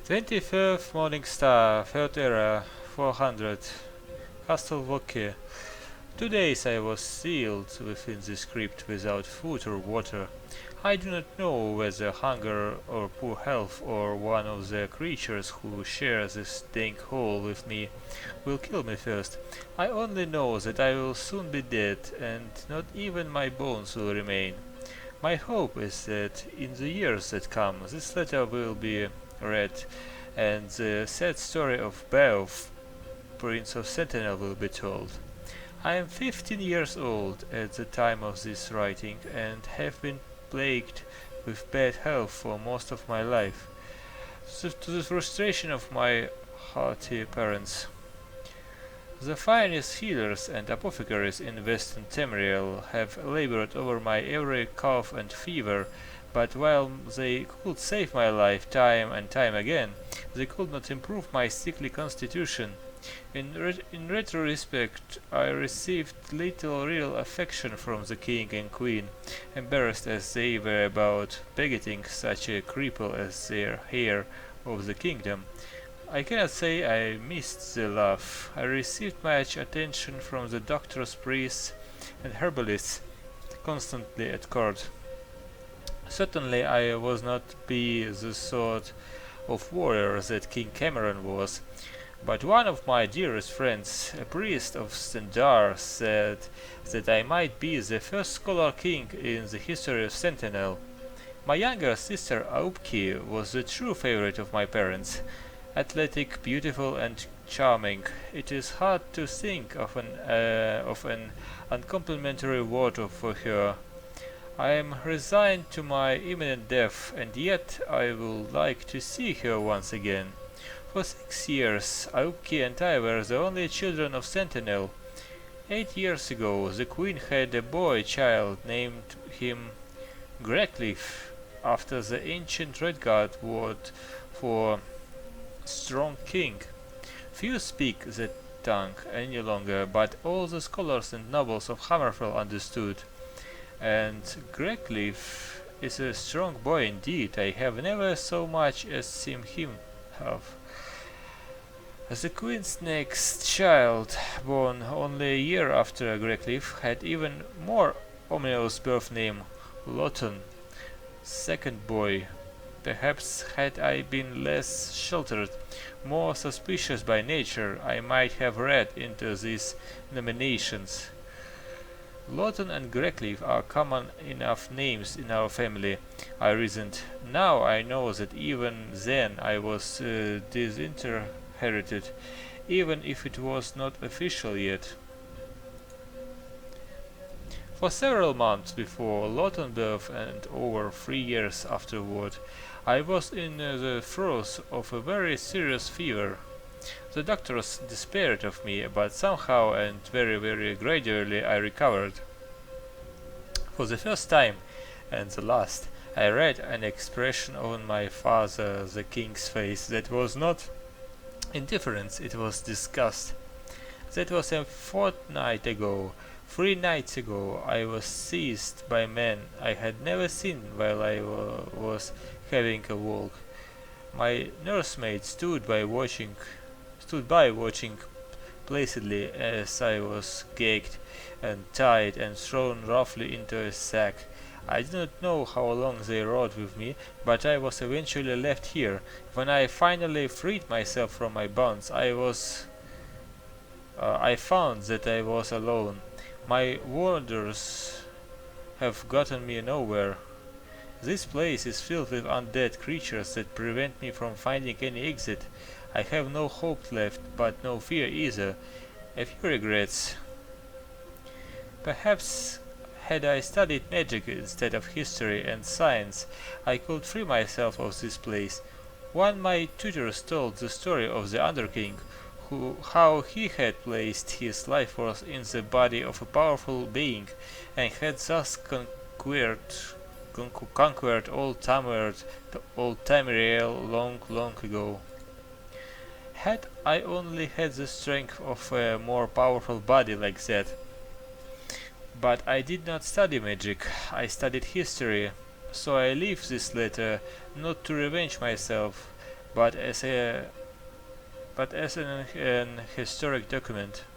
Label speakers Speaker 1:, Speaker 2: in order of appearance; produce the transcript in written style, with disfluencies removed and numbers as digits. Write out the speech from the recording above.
Speaker 1: 25th Morning Star, 3rd Era, 400, Castle Woke. 2 days I was sealed within this crypt without food or water. I do not know whether hunger or poor health or one of the creatures who share this dank hole with me will kill me first. I only know that I will soon be dead and not even my bones will remain. My hope is that in the years that come this letter will be read and the sad story of Beowulf, Prince of Sentinel, will be told. I am 15 years old at the time of this writing and have been plagued with bad health for most of my life, to the frustration of my hearty parents. The finest healers and apothecaries in Western Tamriel have labored over my every cough and fever, but while they could save my life time and time again, they could not improve my sickly constitution. In retrospect, I received little real affection from the king and queen, embarrassed as they were about begetting such a cripple as their heir of the kingdom. I cannot say I missed the love. I received much attention from the doctors, priests, and herbalists constantly at court. Certainly I was not be the sort of warrior that King Cameron was, but one of my dearest friends, a priest of Stendar, said that I might be the first scholar king in the history of Sentinel. My younger sister Aupki was the true favorite of my parents. Athletic, beautiful, and charming, it is hard to think of an uncomplimentary word for her. I am resigned to my imminent death, and yet I would like to see her once again. For 6 years, Aupki and I were the only children of Sentinel. 8 years ago, the queen had a boy child, named him Grecliff, after the ancient red god word for strong king. Few speak that tongue any longer, but all the scholars and nobles of Hammerfell understood. And Grecliff is a strong boy indeed. I have never so much as seen him have. The queen's next child, born only a year after Grecliff, had even more ominous birth name, Lawton. Second boy. Perhaps had I been less sheltered, more suspicious by nature, I might have read into these nominations. Lawton and Grecliff are common enough names in our family, I reasoned. Now I know that even then I was disinherited, even if it was not official yet. For several months before Lawton's birth and over 3 years afterward, I was in the throes of a very serious fever. The doctors despaired of me, but somehow and very gradually I recovered. For the first time, and the last, I read an expression on my father the king's face that was not indifference, it was disgust. That was a fortnight ago. 3 nights ago I was seized by men I had never seen while I was having a walk. My nursemaid stood by watching placidly as I was gagged and tied and thrown roughly into a sack. I do not know how long they rode with me, but I was eventually left here. When I finally freed myself from my bonds, I found that I was alone. My warders have gotten me nowhere. This place is filled with undead creatures that prevent me from finding any exit. I have no hope left, but no fear either. A few regrets. Perhaps had I studied magic instead of history and science, I could free myself of this place. One of my tutors told the story of the Underking, how he had placed his life force in the body of a powerful being, and had thus conquered old Tamriel long ago. Had I only had the strength of a more powerful body like that. But I did not study magic, I studied history, so I leave this letter not to revenge myself, but as an historic document.